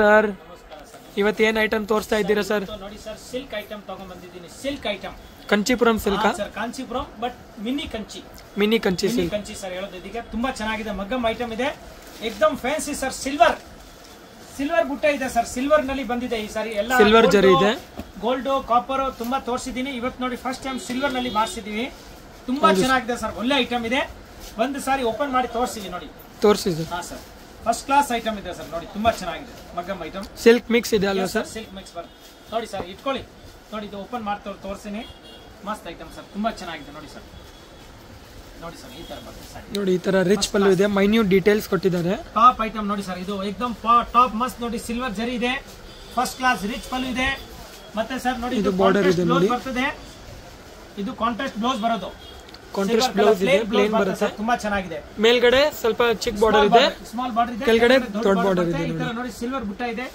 Sir ಇವತ್ತೇನ್ item ತೋರಿಸ್ತಾ ಇದ್ದೀರಾ sir? ನೋಡಿ ಸರ್, ಸಿಲ್ಕ್ ಐಟಮ್ ತಗೊಂಡ್ ಬಂದಿದ್ದೀನಿ. Silk item Kanchipuram silk sir, Kancheepuram but mini Kanchi silk Kanchi sir ಹೇಳೋದು. ಇದಕ್ಕೆ ತುಂಬಾ ಚೆನ್ನಾಗಿದೆ. ಮಗ್ಗಮ್ ಐಟಮ್ ಇದೆ, ಎಕ್ದಮ್ ಫ್ಯಾನ್ಸಿ ಸರ್. ಸಿಲ್ವರ್ ಬುಟ್ಟ ಇದೆ ಸರ್, ಸಿಲ್ವರ್ ನಲ್ಲಿ ಬಂದಿದೆ ಈ ಸಾರಿ. ಎಲ್ಲ ಸಿಲ್ವರ್ ಜರಿ ಇದೆ, ಗೋಲ್ಡ್ ಕಾಪರ್ ತುಂಬಾ ತೋರಿಸಿದೀನಿ. ಇವತ್ತು ನೋಡಿ ಫಸ್ಟ್ ಟೈಮ್ ಸಿಲ್ವರ್ ನಲ್ಲಿ ಮಾಡಿಸಿದೀವಿ. ತುಂಬಾ ಚೆನ್ನಾಗಿದೆ ಸರ್, ಒಳ್ಳೆ ಐಟಮ್ ಇದೆ. ಒಂದು ಸಾರಿ ಓಪನ್ ಮಾಡಿ ತೋರಿಸಿದೀನಿ ನೋಡಿ. ತೋರಿಸಿ ಸರ್. ಹಾ ಸರ್, ಫಸ್ಟ್ ಕ್ಲಾಸ್ ಐಟಮ್ ಇದೆ ಸರ್. ನೋಡಿ ತುಂಬಾ ಚೆನ್ನಾಗಿದೆ ಮಗ್ಗಮ್ ಐಟಮ್. ಸಿಲ್ಕ್ ಮಿಕ್ಸ್ ಇದೆ ಅಲ್ವಾ ಸರ್? ಸಿಲ್ಕ್ ಮಿಕ್ಸ್ ಬರುತ್ತೆ ನೋಡಿ ಸರ್. ಇಟ್ಕೊಳ್ಳಿ ನೋಡಿ, ಇದು ಓಪನ್ ಮಾಡ್ತಾ ತೋರಿಸ್ತೀನಿ. ಮಸ್ತ್ ಐಟಮ್ ಸರ್, ತುಂಬಾ ಚೆನ್ನಾಗಿದೆ ನೋಡಿ ಸರ್. ನೋಡಿ ಸರ್, ಈ ತರ ಬರುತ್ತೆ ಸರ್. ನೋಡಿ ಈ ತರ ರಿಚ್ ಪಲ್ಲು ಇದೆ, ಮೈನ್ಯೂಟ್ ಡೀಟೇಲ್ಸ್ ಕೊಟ್ಟಿದ್ದಾರೆ. ಟಾಪ್ ಐಟಮ್ ನೋಡಿ ಸರ್, ಇದು ಎಕ್ದಮ್ ಟಾಪ್ ಮಸ್ತ್ ನೋಡಿ. ಸಿಲ್ವರ್ ಜರಿ ಇದೆ, ಫಸ್ಟ್ ಕ್ಲಾಸ್ ರಿಚ್ ಪಲ್ಲು ಇದೆ. ಮತ್ತೆ ಸರ್ ನೋಡಿ, ಇದು ಬಾರ್ಡರ್ ಇದೆ ನೋಡಿ, ಬರ್ತದೆ. ಇದು ಕಾಂಟ್ರಾಸ್ಟ್ ಬ್ಲೌಸ್ ಬರೋದು. ಕಾಂಟ್ರಾಸ್ಟ್ ಬ್ಲೌಸ್ ಇದೆ, ಪ್ಲೇನ್ ಬರುತ್ತೆ. ತುಂಬಾ ಚೆನ್ನಾಗಿದೆ. ಮೇಲ್ಗಡೆ ಸ್ವಲ್ಪ ಚಿಕ್ಕ ಬಾರ್ಡರ್ ಇದೆ, ಸ್ಮಾಲ್ ಬಾರ್ಡರ್ ಇದೆ. ಕೆಳಗಡೆ ದೊಡ್ಡ ಬಾರ್ಡರ್ ಇದೆ ನೋಡಿ. ಸಿಲ್ವರ್ ಬುಟ್ಟ ಇದೆ,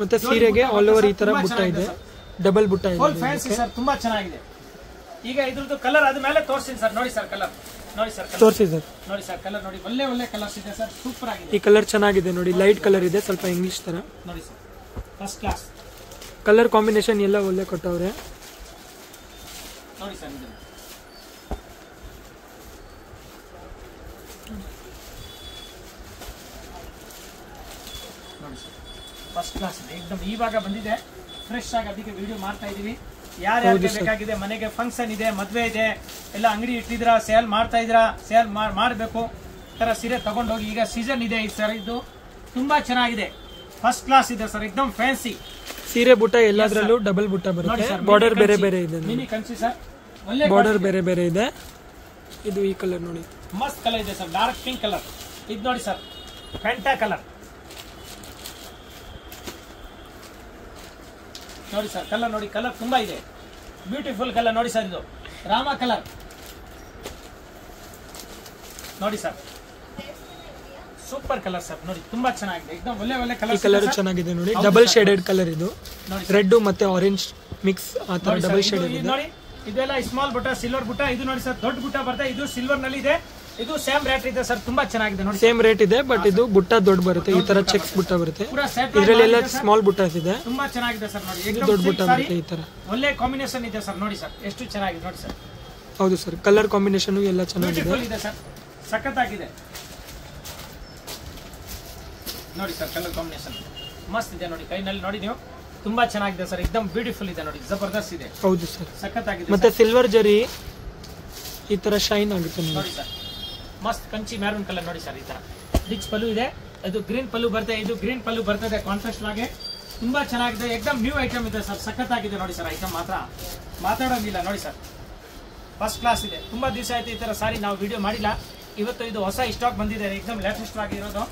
ಮತ್ತೆ ಸೀರೆಗೆ ಆಲ್ ಓವರ್ ಈ ತರ ಬುಟ್ಟ ಇದೆ, ಡಬಲ್ ಬುಟ್ಟ ಇದೆ. ಫುಲ್ ಫ್ಯಾನ್ಸಿ ಸರ್, ತುಂಬಾ ಚೆನ್ನಾಗಿದೆ. ಈಗ ಇದ್ರದ್ದು ಕಲರ್ ಆದ್ಮೇಲೆ ತೋರಿಸ್ತೀನಿ ಸರ್. ನೋಡಿ ಸರ್ ಕಲರ್, ನೋಡಿ ಸರ್ ತೋರಿಸಿ ಸರ್. ನೋಡಿ ಸರ್ ಕಲರ್ ನೋಡಿ, ಒಳ್ಳೆ ಕಲರ್ಸ್ ಇದೆ ಸರ್, ಸೂಪರ್ ಆಗಿದೆ. ಈ ಕಲರ್ ಚೆನ್ನಾಗಿದೆ ನೋಡಿ, ಲೈಟ್ ಕಲರ್ ಇದೆ, ಸ್ವಲ್ಪ ಇಂಗ್ಲಿಷ್ ತರ. ನೋಡಿ sir, first class colour combination ಎಲ್ಲ ಒಳ್ಳೆ ಕೊಟ್ಟವ್ರೆ. ನೋಡಿ ಸರ್, ಇದು ನೋಡಿ ಸರ್, ಫಸ್ಟ್ ಕ್ಲಾಸ್ ಇದೆ ಏಕದಮ್. ಇವಾಗ ಬಂದಿದೆ ಫ್ರೆಶ್ ಆಗಿ, ಅದಕ್ಕೆ ವಿಡಿಯೋ ಮಾಡ್ತಾ ಇದೀವಿ. ಯಾರ್ಯಾರಿಗೆ ಬೇಕಾಗಿದೆ, ಮನೆಗೆ ಫಂಕ್ಷನ್ ಇದೆ, ಮದ್ವೆ ಇದೆ, ಎಲ್ಲ ಅಂಗಡಿ ಇಟ್ಟಿದ್ರ, ಸೇಲ್ ಮಾಡ್ತಾ ಇದ್ರ, ಸೇಲ್ ಮಾಡಬೇಕು ತರ ಸೀರೆ ತಗೊಂಡೋಗಿ. ಈಗ ಸೀಸನ್ ಇದೆ ಸರ್, ಇದು ತುಂಬಾ ಚೆನ್ನಾಗಿದೆ, ಫಸ್ಟ್ ಕ್ಲಾಸ್ ಇದೆ ಸರ್, ಎಕ್ದಮ್ ಫ್ಯಾನ್ಸಿ ಸೀರೆ ಬುಟ್ಟ. ಎಲ್ಲದರಲ್ಲೂ ಡಬಲ್ ಬುಟ್ಟ ಬರುತ್ತೆ, ಬಾರ್ಡರ್ ಬೇರೆ ಬೇರೆ ಇದೆ. ಮಿನಿ ಕಂಚಿ ಸರ್, ಒಳ್ಳೆ ಬಾರ್ಡರ್ ಬೇರೆ ಬೇರೆ ಇದೆ. ಇದು ಈ ಕಲರ್ ನೋಡಿ, ಮಸ್ತ್ ಕಲರ್ ಇದೆ ಸರ್, ಡಾರ್ಕ್ ಪಿಂಕ್ ಕಲರ್. ಇದು ನೋಡಿ ಸರ್, ಫ್ಯಾಂಟಾ ಕಲರ್. ನೋಡಿ ಸರ್ ಕಲರ್ ನೋಡಿ, ಕಲರ್ ತುಂಬಾ ಇದೆ, ಬ್ಯೂಟಿಫುಲ್ ಕಲರ್ ನೋಡಿ ಸರ್. ಇದು ರಾಮ ಕಲರ್ ನೋಡಿ ಸರ್, ಸೂಪರ್ ಕಲರ್ ಸರ್. ನೋಡಿ ತುಂಬಾ ಚೆನ್ನಾಗಿದೆ, ಎಕ್ದಮ್ ಒಳ್ಳೆ ಕಲರ್. ಕಲರ್ ಚೆನ್ನಾಗಿದೆ ನೋಡಿ, ಡಬಲ್ ಶೇಡೆಡ್ ಕಲರ್. ಇದು ರೆಡ್ ಮತ್ತೆ ಆರೆಂಜ್ ಮಿಕ್ಸ್ ಆ ತರ ಡಬಲ್ ಶೇಡ್ ಇದೆ ನೋಡಿ. ಇದೆಲ್ಲ ಸ್ಮಾಲ್ ಬುಟ್ಟ, ಸಿಲ್ವರ್ ಬುಟ್ಟ. ಇದು ನೋಡಿ ಸರ್, ದೊಡ್ಡ ಬುಟ್ಟ ಬರುತ್ತೆ. ಇದು ಸಿಲ್ವರ್ ನಲ್ಲಿ ಇದೆ, ಇದು ಸೇಮ್ ರೇಟ್ ಇದೆ ಸರ್, ತುಂಬಾ ಚೆನ್ನಾಗಿದೆ ನೋಡಿ. ಸೇಮ್ ರೇಟ್ ಇದೆ, ಬಟ್ ಇದು ಬುಟ್ಟ ದೊಡ್ಡ ಬರುತ್ತೆ, ಈ ತರ ಚೆಕ್ಸ್ ಬುಟ್ಟ ಬರುತ್ತೆ. ಇದರಲ್ಲೆಲ್ಲ ಸ್ಮಾಲ್ ಬುಟ್ಟ ಇದೆ, ತುಂಬಾ ಚೆನ್ನಾಗಿದೆ ಸರ್. ನೋಡಿ ದೊಡ್ಡ ಬುಟ್ಟ ಬರುತ್ತೆ ಈ ತರ. ಒಳ್ಳೆ ಕಾಂಬಿನೇಷನ್ ಇದೆ ಸರ್. ನೋಡಿ ಸರ್, ಎಷ್ಟು ಚೆನ್ನಾಗಿದೆ ನೋಡಿ ಸರ್. ಹೌದು ಸರ್, ಕಲರ್ ಕಾಂಬಿನೇಷನ್ ಎಲ್ಲ ಚೆನ್ನಾಗಿದೆ ಸರ್, ಸಖತ್ತಾಗಿದೆ ನೋಡಿ ಸರ್. ಕಲರ್ ಕಾಂಬಿನೇಷನ್ ಮಸ್ತ್ ಇದೆ ನೋಡಿ, ಕೈನಲ್ಲಿ ನೋಡಿ ನೀವು, ತುಂಬಾ ಚೆನ್ನಾಗಿದೆ ಸರ್, ಎಕ್ದಮ್ ಬ್ಯೂಟಿಫುಲ್ ಇದೆ ನೋಡಿ, ಜಬರ್ದಸ್ತ್ ಇದೆ. ಹೌದು ಸರ್, ಸಖತ್ತಾಗಿದೆ. ಮತ್ತೆ ಸಿಲ್ವರ್ ಜರಿ ಈ ತರ ಶೈನ್ ಆಗುತ್ತೆ ನೋಡಿ ಸರ್, ಮಸ್ತ್ ಕಂಚಿ ಮ್ಯಾರೂನ್ ಕಲರ್ ನೋಡಿ ಸರ್. ಈ ತರ ರಿಚ್ ಪಲ್ಲು ಇದೆ, ಇದು ಗ್ರೀನ್ ಪಲ್ಲು ಬರ್ತದೆ, ಇದು ಗ್ರೀನ್ ಪಲ್ಲು ಬರ್ತದೆ ಕಾಂಟ್ರಾಸ್ಟ್ ಆಗಿ. ತುಂಬಾ ಚೆನ್ನಾಗಿದೆ, ಎಕ್ದಮ್ ನ್ಯೂ ಐಟಮ್ ಇದೆ ಸರ್, ಸಖತ್ತಾಗಿದೆ ನೋಡಿ ಸರ್. ಐಟಮ್ ಮಾತ್ರ ಮಾತಾಡೋಂಗಿಲ್ಲ ನೋಡಿ ಸರ್, ಫಸ್ಟ್ ಕ್ಲಾಸ್ ಇದೆ. ತುಂಬಾ ದಿವಸ ಆಯ್ತು ಈ ತರ ಸಾರಿ ನಾವು ವಿಡಿಯೋ ಮಾಡಿಲ್ಲ. ಇವತ್ತು ಇದು ಹೊಸ ಸ್ಟಾಕ್ ಬಂದಿದೆ, ಎಕ್ದಮ್ ಲೇಟೆಸ್ಟ್ ಆಗಿರೋದು,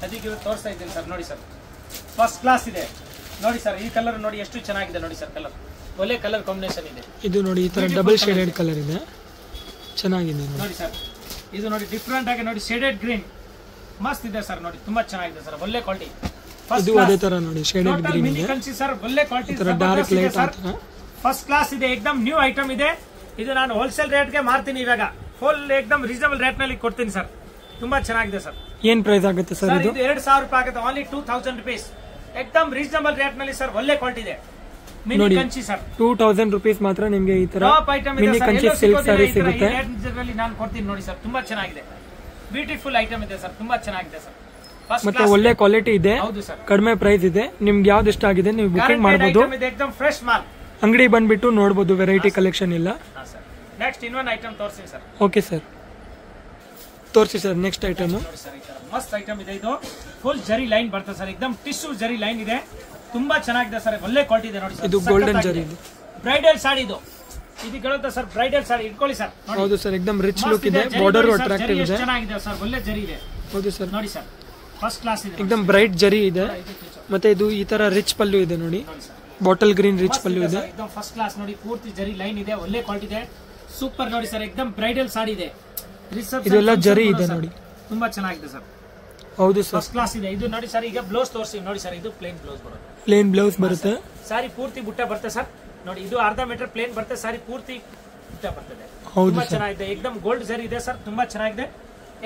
ಅದಕ್ಕೆ ಇವತ್ತು ತೋರಿಸ್ತಾ ಇದ್ದೀನಿ ಸರ್. ನೋಡಿ ಸರ್, ಫಸ್ಟ್ ಕ್ಲಾಸ್ ಇದೆ ನೋಡಿ ಸರ್. ಈ ಕಲರ್ ನೋಡಿ ಎಷ್ಟು ಚೆನ್ನಾಗಿದೆ ನೋಡಿ ಸರ್, ಕಲರ್ ಒಳ್ಳೆ ಕಲರ್ ಕಾಂಬಿನೇಷನ್ ಇದೆ. ಇದು ನೋಡಿ, ಈ ತರ ಡಬಲ್ ಶೇಡೆಡ್ ಕಲರ್ ಇದೆ, ಚೆನ್ನಾಗಿದೆ ನೋಡಿ ಸರ್. ಇದು ನೋಡಿ ಡಿಫ್ರೆಂಟ್ ಆಗಿ ನೋಡಿ, ಶೇಡೆಡ್ ಗ್ರೀನ್ ಮಸ್ತ್ ಇದೆ ಸರ್. ನೋಡಿ ತುಂಬಾ ಚೆನ್ನಾಗಿದೆ ಸರ್, ಒಳ್ಳೆ ಕ್ವಾಲಿಟಿ. ಇದು ಅದೇ ತರ ನೋಡಿ, ಶೇಡೆಡ್ ಗ್ರೀನ್ ಇದೆ, ಕಂಚಿ ಸರ್, ಒಳ್ಳೆ ಕ್ವಾಲಿಟಿ, ಡಾರ್ಕ್ ಲೈಟ್ ಆತರ ಫಸ್ಟ್ ಕ್ಲಾಸ್ ಇದೆ, ಎಕ್ದಮ್ ನ್ಯೂ ಐಟಮ್ ಇದೆ. ಇದು ನಾನು ಹೋಲ್ಸೇಲ್ ರೇಟ್ಗೆ ಮಾರ್ತೀನಿ ಇವಾಗ, ಫುಲ್ ಎಕ್ದಮ್ ರೀಸನಬಲ್ ರೇಟ್ ನಲ್ಲಿ ಕೊಡ್ತೀನಿ ಸರ್. ತುಂಬಾ ಚೆನ್ನಾಗಿದೆ ಸರ್. ಏನ್ ಪ್ರೈಸ್ ಆಗುತ್ತೆ ಸರ್? ಇದು 2000 ರೂಪಾಯಿ ಆಗುತ್ತೆ, ಓನ್ಲಿ 2000 rupees, ಎಕ್ದಮ್ ರೀಸನಬಲ್ ರೇಟ್ ನಲ್ಲಿ ಸರ್, ಒಳ್ಳೆ ಕ್ವಾಲಿಟಿ ಇದೆ. ಮಿನಿ ಕಂಚಿ ಸರ್, 2000 rupees ಮಾತ್ರ ನಿಮಗೆ ಈ ತರ ಟಾಪ್ ಐಟಮ್ ಇದೆ ಮಿನಿ ಸರ್. ಕಂಚಿ ಸಿಲ್ಕ್ ಸಾರಿ ಸಿಗುತ್ತೆ. ನಾನು ಕೊಡ್ತೀನಿ ನೋಡಿ ಸರ್, ತುಂಬಾ ಚೆನ್ನಾಗಿದೆ, ಬ್ಯೂಟಿಫುಲ್ ಐಟಮ್ ಇದೆ ಸರ್, ತುಂಬಾ ಚೆನ್ನಾಗಿದೆ ಸರ್. ಮತ್ತೆ ಒಳ್ಳೆ ಕ್ವಾಲಿಟಿ ಇದೆ, ಹೌದು ಸರ್, ಕಡಿಮೆ ಪ್ರೈಸ್ ಇದೆ. ನಿಮ್ಗೆ ಯಾವ್ದು ಇಷ್ಟ ಆಗಿದೆ ನೀವು ಬುಕಿಂಗ್ ಮಾಡಬಹುದು, ಎಕ್ದಮ್ ಫ್ರೆಶ್ ಮಾಲ್. ಅಂಗಡಿ ಬಂದ್ಬಿಟ್ಟು ನೋಡಬಹುದು, ವೆರೈಟಿ ಕಲೆಕ್ಷನ್ ಇಲ್ಲ. ನೆಕ್ಸ್ಟ್ ಇನ್ನೊಂದು ಐಟಮ್ ತೋರಿಸಿ ಸರ್. ಓಕೆ ಸರ್, ತೋರಿಸಿ ಸರ್ ನೆಕ್ಸ್ಟ್ ಐಟಮ್. ಮಸ್ತ್ ಐಟಮ್ ಇದೆ, ಇದು ಫುಲ್ ಜರಿ ಲೈನ್ ಬರ್ತದೆ ಸರ್, ಎಕ್ದಮ್ ಟಿಶ್ಯೂ ಜರಿ ಲೈನ್ ಇದೆ, ತುಂಬಾ ಚೆನ್ನಾಗಿದೆ ಸರ್, ಒಳ್ಳೆ ಕ್ವಾಲಿಟಿ ಇದೆ ನೋಡಿ ಸರ್. ಇದು ಗೋಲ್ಡನ್ ಜರಿ ಇದೆ, ಬ್ರೈಡಲ್ ಸಾಡಿ ಇದು. ಇದು ಹೇಳುತ್ತೆ ಸರ್, ಬ್ರೈಡಲ್ ಸಾಡಿ ಇಟ್ಕೊಳ್ಳಿ ಸರ್. ಹೌದು ಸರ್, ಎಕ್ದಮ್ ರಿಚ್ ಲುಕ್ ಇದೆ, ಬಾರ್ಡರ್ ಅಟ್ರಾಕ್ಟಿವ್ ಇದೆ, ಚೆನ್ನಾಗಿದೆ ಸರ್, ಒಳ್ಳೆ ಜರಿ ಇದೆ. ಹೌದು ಸರ್, ನೋಡಿ ಸರ್, ಫಸ್ಟ್ ಕ್ಲಾಸ್ ಇದೆ, ಎಕ್ದಮ್ ಬ್ರೈಟ್ ಜರಿ ಇದೆ. ಮತ್ತೆ ಇದು ಈ ತರ ರಿಚ್ ಪಲ್ಲು ಇದೆ ನೋಡಿ, ಬಾಟಲ್ ಗ್ರೀನ್ ರಿಚ್ ಪಲ್ಲು ಇದೆ, ಎಕ್ದಮ್ ಫಸ್ಟ್ ಕ್ಲಾಸ್ ನೋಡಿ, ಪೂರ್ತಿ ಜರಿ ಲೈನ್ ಇದೆ, ಒಳ್ಳೆ ಕ್ವಾಲಿಟಿ ಇದೆ, ಸೂಪರ್ ನೋಡಿ ಸರ್, ಎಕ್ದಮ್ ಬ್ರೈಡಲ್ ಸಾಡಿ ಇದೆ, ಇದೆಲ್ಲ ಜರಿ ಇದೆ ನೋಡಿ, ತುಂಬಾ ಚೆನ್ನಾಗಿದೆ ಸರ್. ಹೌದು ಸರ್, ಫಸ್ಟ್ ಕ್ಲಾಸ್ ಇದೆ. ಇದು ನೋಡಿ ಸರ್, ಈಗ ಬ್ಲೌಸ್ ತೋರಿಸಿ ನೋಡಿ ಸರ್. ಇದು ಪ್ಲೇನ್ ಬ್ಲೌಸ್ ಬರುತ್ತೆ, ಪ್ಲೇನ್ ಬ್ಲೌಸ್ ಬರುತ್ತೆ, ಸಾರಿ ಪೂರ್ತಿ ಬುಟ್ಟ ಬರುತ್ತೆ ಸರ್. ನೋಡಿ ಇದು ಅರ್ಧ ಮೀಟರ್ ಪ್ಲೇನ್ ಬರುತ್ತೆ, ಸಾರಿ ಪೂರ್ತಿ ಬುಟ್ಟ ಬರ್ತದೆ. ತುಂಬಾ ಚೆನ್ನಾಗಿದೆ, ಎಕ್ದಮ್ ಗೋಲ್ಡ್ ಜರಿ ಇದೆ ಸರ್, ತುಂಬಾ ಚೆನ್ನಾಗಿದೆ,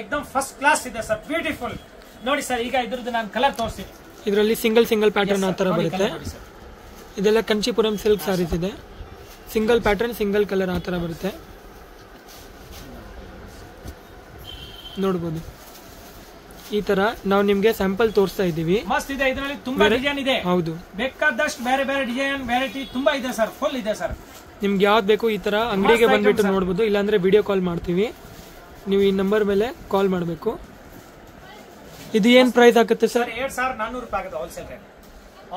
ಎಕ್ದಮ್ ಫಸ್ಟ್ ಕ್ಲಾಸ್ ಇದೆ ಸರ್, ಬ್ಯೂಟಿಫುಲ್ ನೋಡಿ ಸರ್. ಈಗ ಇದ್ರದ್ದು ನಾನು ಕಲರ್ ತೋರಿಸ್ತೀನಿ. ಇದರಲ್ಲಿ ಸಿಂಗಲ್ ಪ್ಯಾಟರ್ನ್ ಆ ತರ ಬರುತ್ತೆ. ಇದೆಲ್ಲ ಕಂಚಿಪುರಂ ಸಿಲ್ಕ್ ಸಾರೀಸ್ ಇದೆ. ಸಿಂಗಲ್ ಪ್ಯಾಟರ್ನ್ ಸಿಂಗಲ್ ಕಲರ್ ಆ ತರ ಬರುತ್ತೆ, ನೋಡಬಹುದು. ಈ ತರ ನಾವು ನಿಮ್ಗೆ ಸ್ಯಾಂಪಲ್ ತೋರಿಸ್ತಾ ಇದೀವಿ. ಮಸ್ತ್ ಇದೆ, ಇದರಲ್ಲಿ ತುಂಬಾ ಡಿಸೈನ್ ಇದೆ. ಹೌದು, ಬೇಕಾದಷ್ಟು ಬೇರೆ ಬೇರೆ ಡಿಸೈನ್ ವೆರೈಟಿ ತುಂಬಾ ಇದೆ ಸರ್, ಫುಲ್ ಇದೆ ಸರ್. ನಿಮ್ಗೆ ಯಾವ್ದು ಬೇಕು ಈ ತರ ಅಂಗಡಿಗೆ ಬಂದ್ಬಿಟ್ಟು ನೋಡಬಹುದು, ಇಲ್ಲಾಂದ್ರೆ ವಿಡಿಯೋ ಕಾಲ್ ಮಾಡ್ತೀವಿ. ನೀವು ಈ ನಂಬರ್ ಮೇಲೆ ಕಾಲ್ ಮಾಡಬೇಕು. ಇದು ಏನ್ ಪ್ರೈಸ್ ಆಗುತ್ತೆ ಸರ್? 2400 ರೂಪಾಯಿ ಆಗುತ್ತೆ wholesale rate.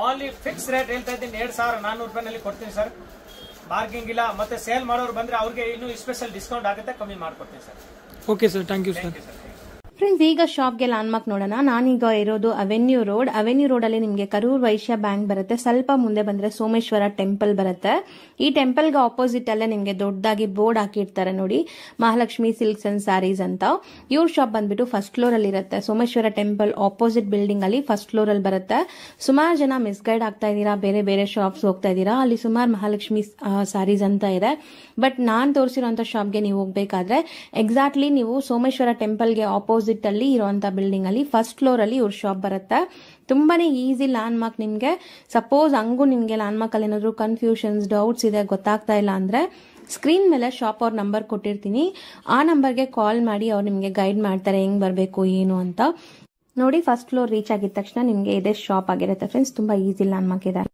Only fix rate ಹೇಳ್ತಾ ಇದ್ದೀನಿ, 2400 ರೂಪಾಯಿನಲ್ಲಿ ಕೊಡ್ತೀನಿ ಸರ್. ಮಾರ್ಕಿಂಗ್ ಇಲ್ಲ. ಮತ್ತೆ ಸೇಲ್ ಮಾಡೋರು ಬಂದ್ರೆ ಅವ್ರಿಗೆ ಇನ್ನೂ ಸ್ಪೆಷಲ್ ಡಿಸ್ಕೌಂಟ್ ಆಗುತ್ತೆ, ಕಮ್ಮಿ ಮಾಡ್ಕೊಡ್ತೀನಿ sir. Okay sir, thank you sir. Friends, ಈಗ ಶಾಪ್ಗೆ ಲ್ಯಾಂಡ್ಮಾರ್ಕ್ ನೋಡೋಣ. ನಾನೀಗ ಇರೋದು ಅವೆನ್ಯೂ ರೋಡ್ ಅಲ್ಲಿ ನಿಮಗೆ ಕರೂರ್ ವೈಶ್ಯ ಬ್ಯಾಂಕ್ ಬರುತ್ತೆ. ಸ್ವಲ್ಪ ಮುಂದೆ ಬಂದ್ರೆ ಸೋಮೇಶ್ವರ ಟೆಂಪಲ್ ಬರುತ್ತೆ. ಈ ಟೆಂಪಲ್ಗೆ ಆಪೋಸಿಟ್ ಅಲ್ಲೇ ನಿಮಗೆ ದೊಡ್ಡದಾಗಿ ಬೋರ್ಡ್ ಹಾಕಿರ್ತಾರೆ ನೋಡಿ, ಮಹಾಲಕ್ಷ್ಮಿ ಸಿಲ್ಕ್ಸ್ ಅಂಡ್ ಸ್ಯಾರೀಸ್ ಅಂತ. ಇವ್ರ ಶಾಪ್ ಬಂದ್ಬಿಟ್ಟು ಫಸ್ಟ್ ಫ್ಲೋರ್ ಅಲ್ಲಿ ಇರುತ್ತೆ. ಸೋಮೇಶ್ವರ ಟೆಂಪಲ್ ಆಪೋಸಿಟ್ ಬಿಲ್ಡಿಂಗ್ ಅಲ್ಲಿ ಫಸ್ಟ್ ಫ್ಲೋರ್ ಅಲ್ಲಿ ಬರುತ್ತೆ. ಸುಮಾರು ಜನ ಮಿಸ್ಗೈಡ್ ಆಗ್ತಾ ಇದೀರಾ, ಬೇರೆ ಬೇರೆ ಶಾಪ್ಸ್ ಹೋಗ್ತಾ ಇದೀರಾ. ಅಲ್ಲಿ ಸುಮಾರು ಮಹಾಲಕ್ಷ್ಮಿ ಸ್ಯಾರೀಸ್ ಅಂತ ಇದೆ. ಬಟ್ ನಾನ್ ತೋರಿಸಿರುವಂತ ಶಾಪ್ಗೆ ನೀವು ಹೋಗ್ಬೇಕಾದ್ರೆ ಎಕ್ಸಾಕ್ಟ್ಲಿ ನೀವು ಸೋಮೇಶ್ವರ ಟೆಂಪಲ್ಗೆ ಆಪೋಸಿಟ್ ಅಲ್ಲಿ ಇರುವಂತ ಬಿಲ್ಡಿಂಗ್ ಅಲ್ಲಿ ಫಸ್ಟ್ ಫ್ಲೋರ್ ಅಲ್ಲಿ ಇವ್ರ ಶಾಪ್ ಬರುತ್ತೆ. ತುಂಬಾನೇ ಈಸಿ ಲ್ಯಾಂಡ್ ಮಾರ್ಕ್. ನಿಮ್ಗೆ ಸಪೋಸ್ ಹಂಗೂ ನಿಮ್ಗೆ ಲ್ಯಾಂಡ್ ಮಾರ್ಕ್ ಅಲ್ಲಿ ಏನಾದ್ರು ಕನ್ಫ್ಯೂಷನ್ಸ್, ಡೌಟ್ಸ್ ಇದೆ, ಗೊತ್ತಾಗ್ತಾ ಇಲ್ಲ ಅಂದ್ರೆ ಸ್ಕ್ರೀನ್ ಮೇಲೆ ಶಾಪ್ ಅವ್ರ ನಂಬರ್ ಕೊಟ್ಟಿರ್ತೀನಿ. ಆ ನಂಬರ್ಗೆ ಕಾಲ್ ಮಾಡಿ ಅವ್ರು ನಿಮ್ಗೆ ಗೈಡ್ ಮಾಡ್ತಾರೆ ಹೆಂಗ್ ಬರ್ಬೇಕು ಏನು ಅಂತ. ನೋಡಿ, ಫಸ್ಟ್ ಫ್ಲೋರ್ ರೀಚ್ ಆಗಿದ ತಕ್ಷಣ ನಿಮ್ಗೆ ಇದೇ ಶಾಪ್ ಆಗಿರುತ್ತೆ ಫ್ರೆಂಡ್ಸ್. ತುಂಬಾ ಈಸಿ ಲ್ಯಾಂಡ್ ಮಾರ್ಕ್ ಇದೆ.